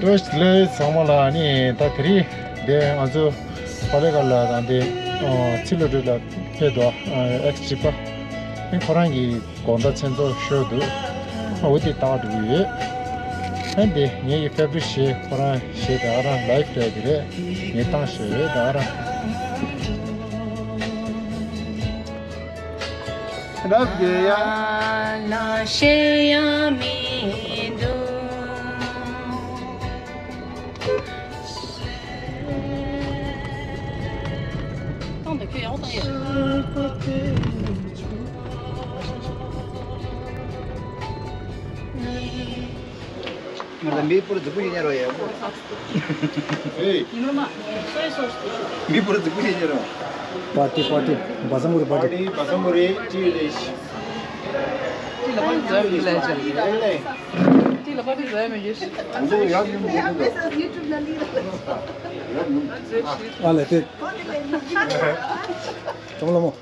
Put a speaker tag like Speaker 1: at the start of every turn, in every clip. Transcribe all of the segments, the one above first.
Speaker 1: Toastlet Samalani, Takri, de Azu, Palegala, and the Chiludula Pedro, Extripa, and Korangi, Gonda Cento showed with the thought we and the near Fabrice, Koran, Shedara, Life Red, Yetan Shedara. Love you.
Speaker 2: 미포로 듣고 있냐로요.
Speaker 1: Hey,
Speaker 2: 미포로 듣고 있냐로.
Speaker 3: Party, Basamuri party.
Speaker 1: Basamuri, Chilish.
Speaker 3: Allez, t'es. Comment le mot?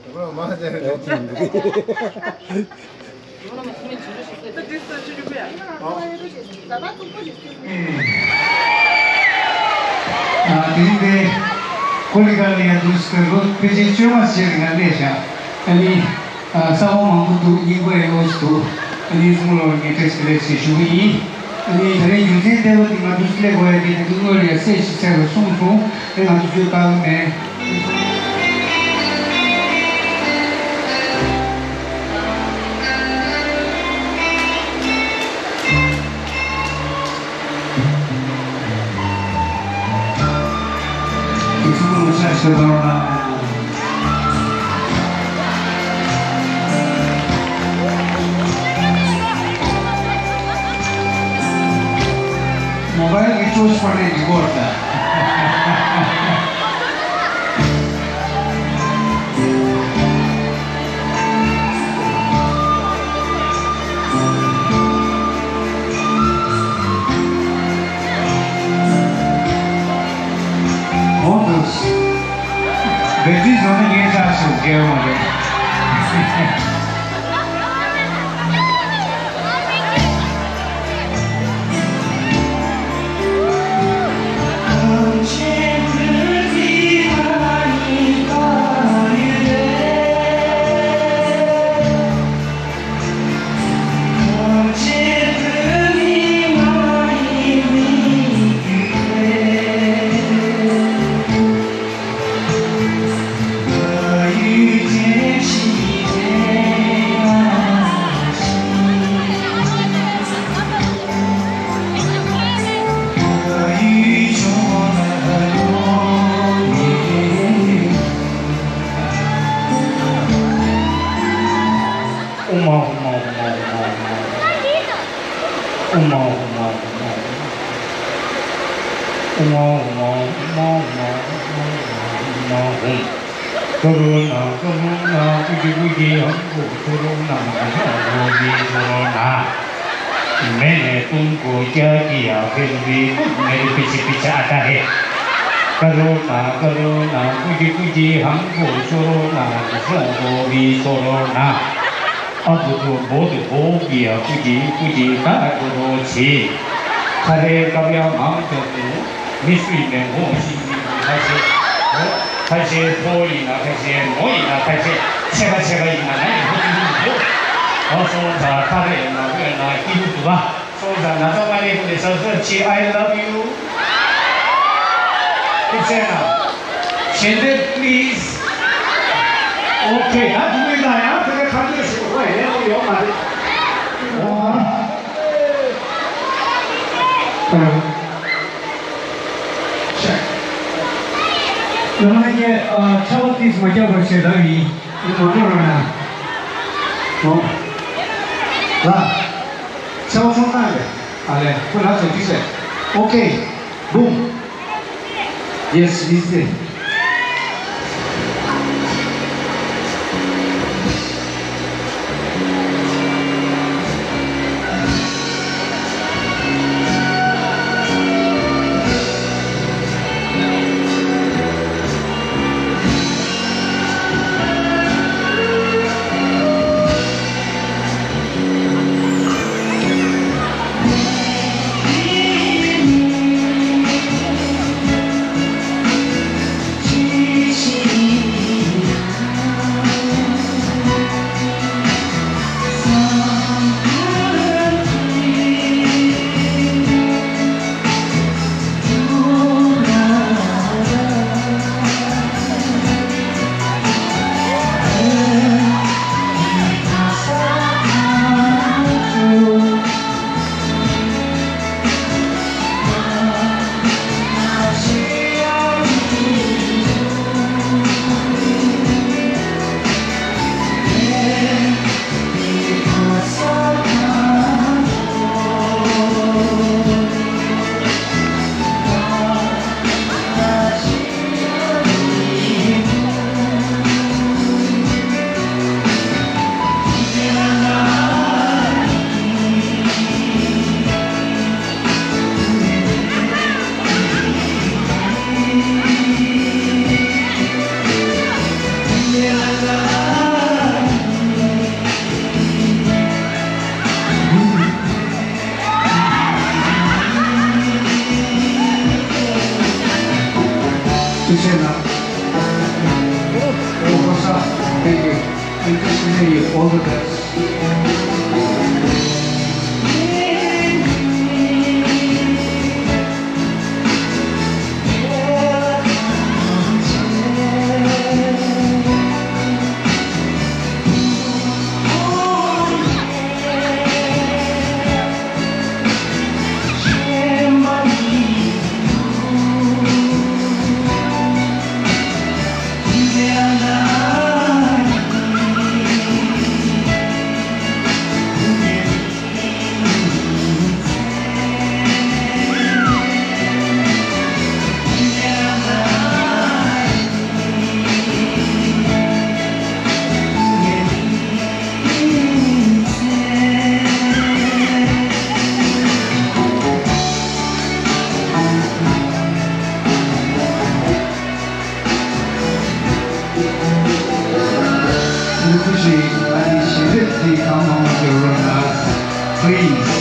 Speaker 4: Quindi, collegare a giusto, perché c'è una serie di leggi, e stavo mandando in quel posto, e sono le teste si sciogli, e le giuste devo di ma giuste le vuoi di tutto le se si serve sono e la giusta me Mobile che tu spari di guarda. Motos. Vedi sono che già su che ora. मैंने तुमको क्या किया फिर भी मेरे पीछे पीछे आता है करो ना कुछ हमको छोड़ो ना दूसरों भी छोड़ो ना अब तो बहुत हो गया कुछ का करो छे खरे कभी हम तो मिस्री में हो कैसे पोई ना कैसे मोई ना कैसे 제가 이만한 호주도 어서다 카레나 그나 기도가 소자 나자마리 보내서 그렇지 I love you 괜찮아 젠데 please 오케이 나 누구이나야 그래 가져오시고 왜 우리 엄마를 그러면 이제 첫 번째 먼저 볼시다 이 뭐로나 라 처음에 알레 그나서 주세 오케이 붐 yes this is sir. Thank you. And wishing you all the best. Please.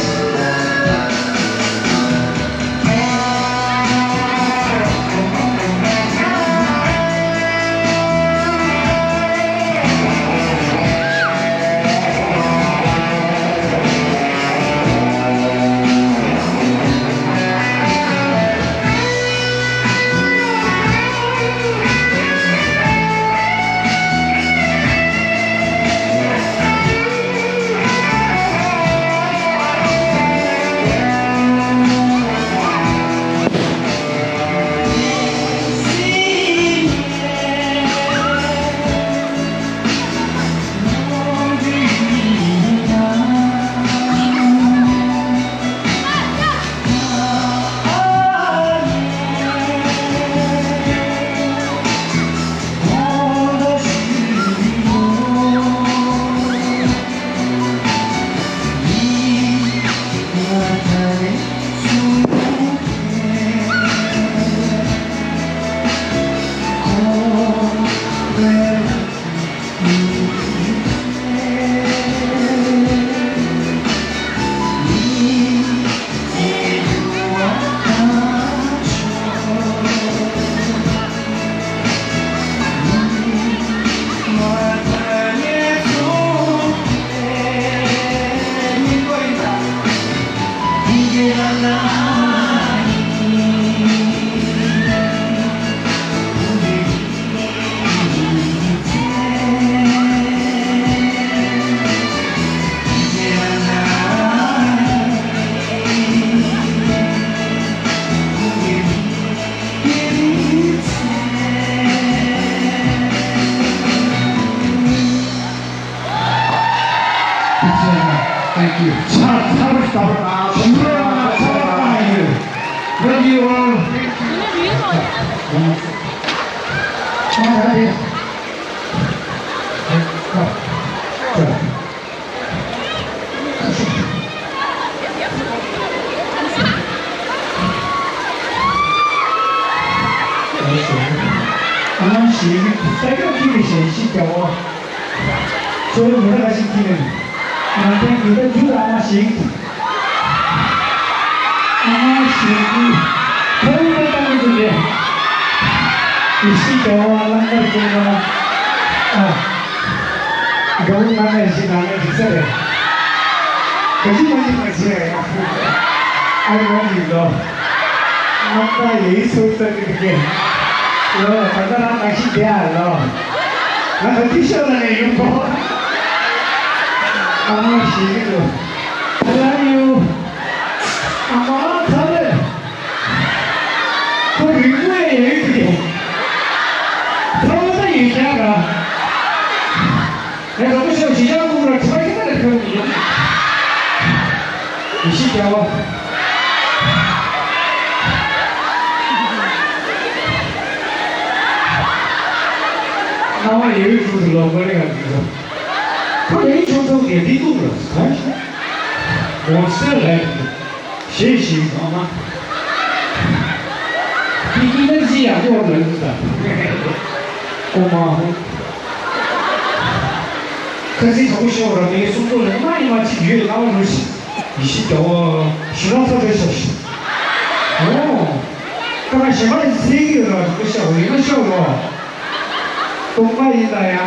Speaker 4: 公开现在呀，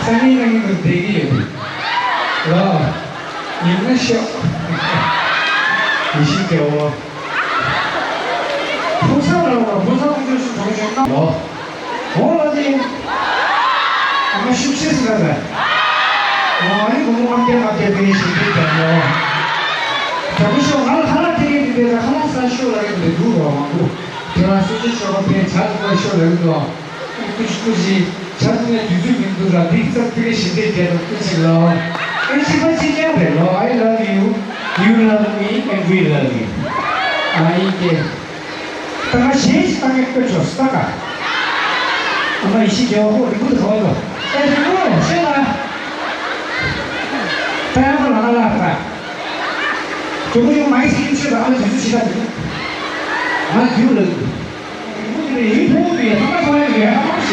Speaker 4: 生意那个得的，是吧？你们笑，你信给我？不上了，不上就是同学高。我那里，我们休息是那个，我一共我点了点微信给点了。咱们说하나 되게 되게 하나 사쇼라 그래 누가 하고 제가 수지쇼가 배 자주가 쇼라 그래도 굳이 자주에 유주민들아 빅서 되게 신대대로 끝이로 일시만 지내야돼요 I love you, you love me, and we love you 아 이게 다가 시시하게 끝줬다가 아마 이 시기하고 이것도 더워도 에이구 시원하 다양한 나가라 这不就买进去了？俺们就是其他人，俺丢人，我觉得一头的，他妈说的，他妈谁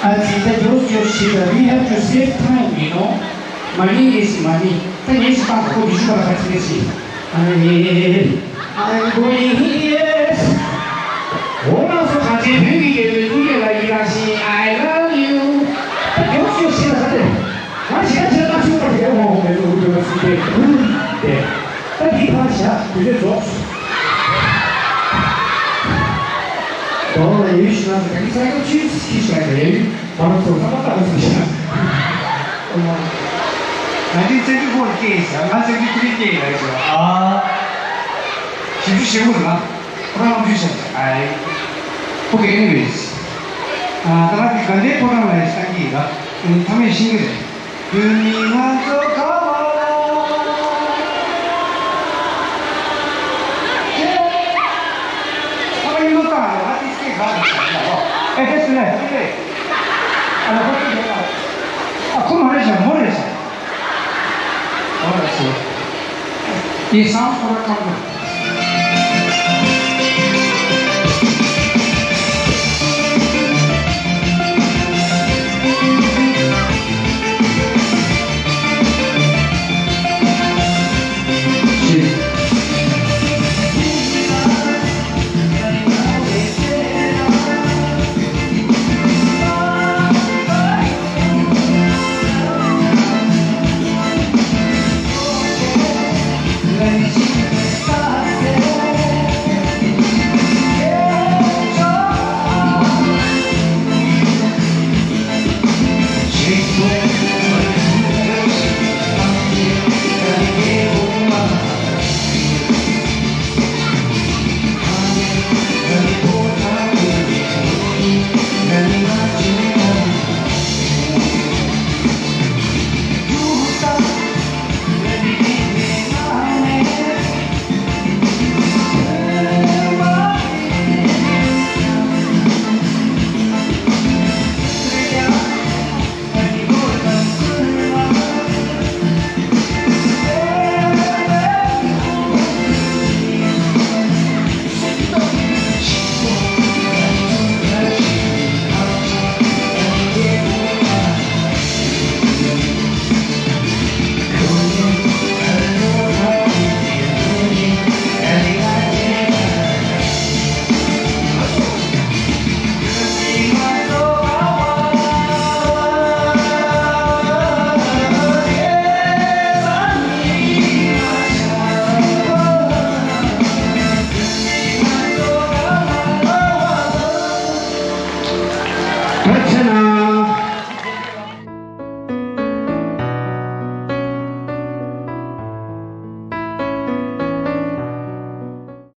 Speaker 4: ？As the Joseph said, we have to save time, you know. Money is money. Then yes, but who is going to catch this? I'm going here. 오나서 같이 회의를 누려라 이라시. I love you. Joseph said that. 我现在拿出来给我们录这个视频，对，但你看下有点做。到了有些那是跟三个曲子提出来的，把它做他妈大的事情。那你这个我给一下，俺这个给你给来着啊？是不是我了？我让我去想，哎，不给你位置。啊，当然你刚才不让来三个了，他们新的。 海がと川こういうのか、アーティストがですね、この話はモレです。いいサウンドがかかる。Rachana